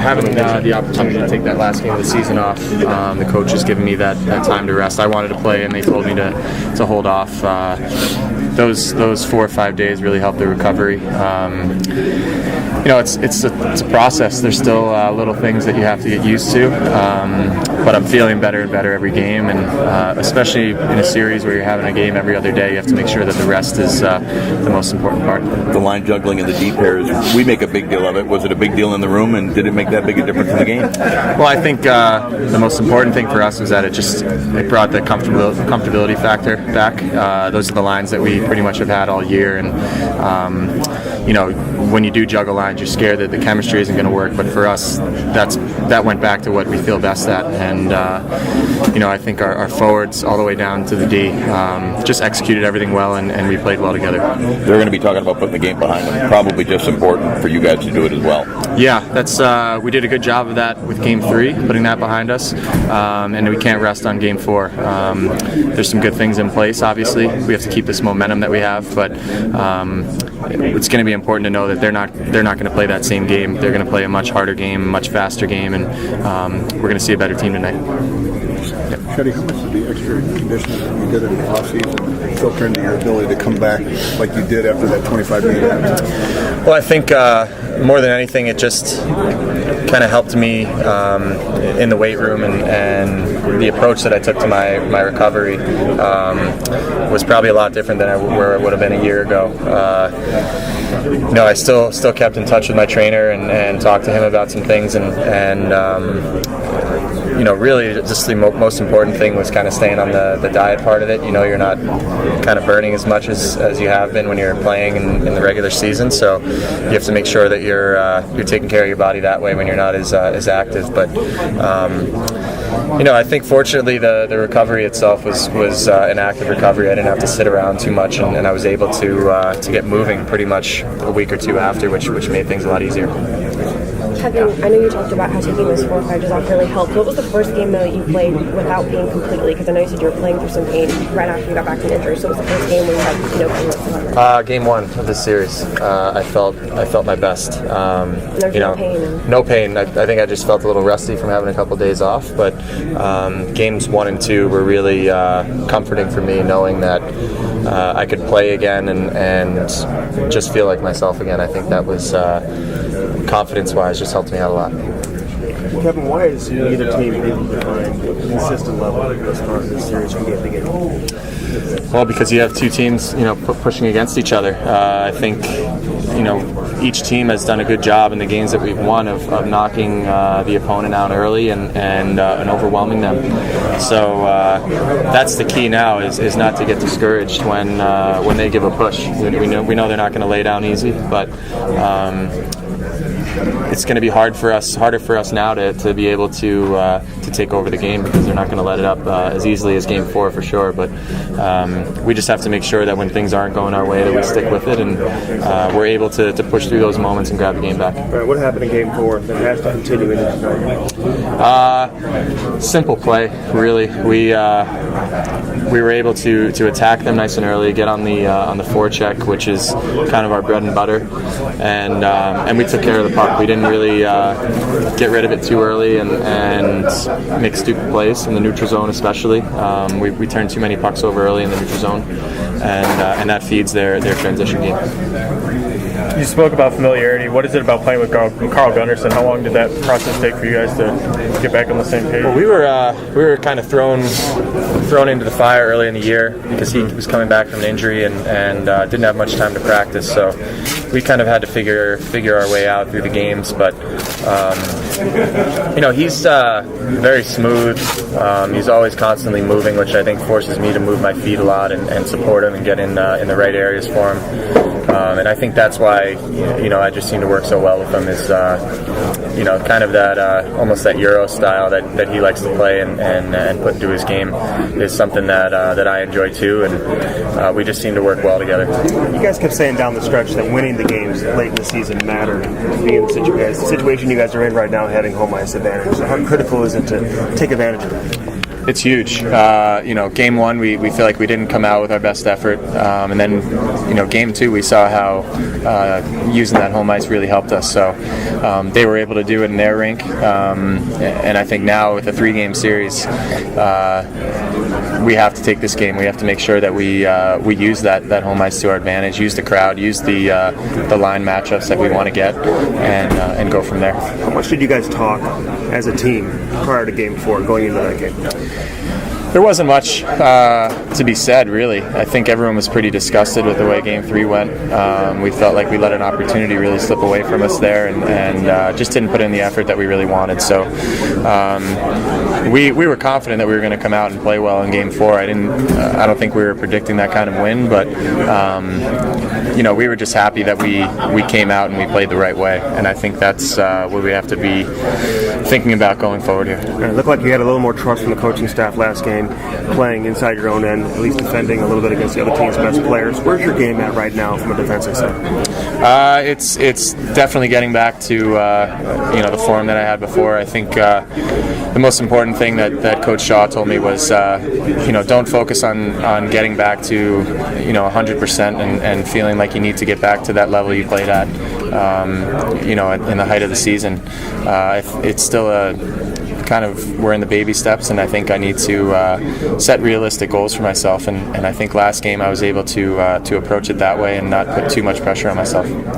having the opportunity to take that last game of the season off, the coach has given me that time to rest. I wanted to play, and they told me to hold off. Those 4 or 5 days really helped the recovery. It's a process. There's still little things that you have to get used to, but I'm feeling better and better every game, and especially in a series where you're having a game every other day, you have to make sure that the rest is the most important part. The line juggling and the D pairs, we make a big deal of it. Was it a big deal in the room, and did it make that big a difference in the game? Well, I think the most important thing for us was that it brought the comfortability factor back. Those are the lines that we pretty much have had all year, and when you do juggle lines, you're scared that the chemistry isn't going to work. But for us, that went back to what we feel best at, and I think our forwards all the way down to the D just executed everything well, and we played well together. They're going to be talking about putting the game behind them. Probably just important for you guys to do it as well. Yeah, we did a good job of that with Game 3, putting that behind us, and we can't rest on Game 4. There's some good things in place. Obviously, we have to keep this momentum that we have, but it's going to be important to know that they're not going to play that same game. They're going to play a much harder game, a much faster game, and we're going to see a better team tonight. Shetty, how much of the extra conditioning that you did in the offseason filter into your ability to come back like you did after that 25-game absence? Well, I think more than anything, it just kind of helped me in the weight room, and the approach that I took to my recovery was probably a lot different than where it would have been a year ago. I still kept in touch with my trainer and talked to him about some things, and really just the most important thing was kind of staying on the diet part of it. You're not kind of burning as much as you have been when you're playing in the regular season, so you have to make sure that you're taking care of your body that way when you're not as active. But I think fortunately the recovery itself was an active recovery. I didn't have to sit around too much, and I was able to get moving pretty much a week or two after, which made things a lot easier. Kevin, I know you talked about how taking those 4 or 5 days off really helped. What was the first game that you played without being completely? Because I know you said you were playing through some pain right after you got back from injury. So what was the first game where you had no pain whatsoever? Game 1 of this series, I felt my best. No pain. No pain. I think I just felt a little rusty from having a couple days off. But games 1 and 2 were really comforting for me, knowing that I could play again and just feel like myself again. I think that was confidence-wise just helped me out a lot. Kevin, why is neither team able to find a consistent level as far as this series from game to game? Well, because you have two teams, pushing against each other. I think, each team has done a good job in the games that we've won of knocking the opponent out early and overwhelming them. So that's the key now is not to get discouraged when they give a push. We know they're not going to lay down easy, but it's going to be harder for us now to be able to take over the game, because they're not going to let it up as easily as Game 4 for sure. But we just have to make sure that when things aren't going our way, that we stick with it, and we're able to push through those moments and grab the game back. All right, what happened in Game 4 that has to continue into tonight? Simple play, really. We were able to attack them nice and early, get on the forecheck, which is kind of our bread and butter, and we took care of the puck. We didn't really get rid of it too early and make stupid plays in the neutral zone, especially. We turned too many pucks over early in the neutral zone, and that feeds their transition game. You spoke about familiarity. What is it about playing with Carl Gunnarsson? How long did that process take for you guys to get back on the same page? Well, we were kind of thrown into the fire early in the year because he was coming back from an injury and didn't have much time to practice. So we kind of had to figure our way out through the games. But he's very smooth. He's always constantly moving, which I think forces me to move my feet a lot and support him and get in the right areas for him. And I think that's why I just seem to work so well with him. Is kind of that almost that Euro style that he likes to play and put into his game is something that I enjoy too, and we just seem to work well together. You guys kept saying down the stretch that winning the games late in the season mattered. Being the situation you guys are in right now, having home ice advantage. So how critical is it to take advantage of that? It's huge. Game one, we feel like we didn't come out with our best effort, and then game two, we saw how using that home ice really helped us. So they were able to do it in their rink, and I think now with a 3-game series, we have to take this game. We have to make sure that we use that home ice to our advantage, use the crowd, use the line matchups that we want to get, and go from there. How much did you guys talk as a team prior to Game 4, going into that game? There wasn't much to be said, really. I think everyone was pretty disgusted with the way Game 3 went. We felt like we let an opportunity really slip away from us there, and just didn't put in the effort that we really wanted. So we were confident that we were going to come out and play well in Game 4. I don't think we were predicting that kind of win, but we were just happy that we came out and we played the right way. And I think that's what we have to be thinking about going forward here. It looked like you had a little more trust from the coaching staff last game, playing inside your own end, at least defending a little bit against the other team's best players. Where's your game at right now from a defensive side? It's definitely getting back to the form that I had before. I think the most important thing that Coach Shaw told me was don't focus on getting back to 100% and feeling like you need to get back to that level you played at in the height of the season. It's still we're in the baby steps, and I think I need to set realistic goals for myself, and I think last game I was able to approach it that way and not put too much pressure on myself.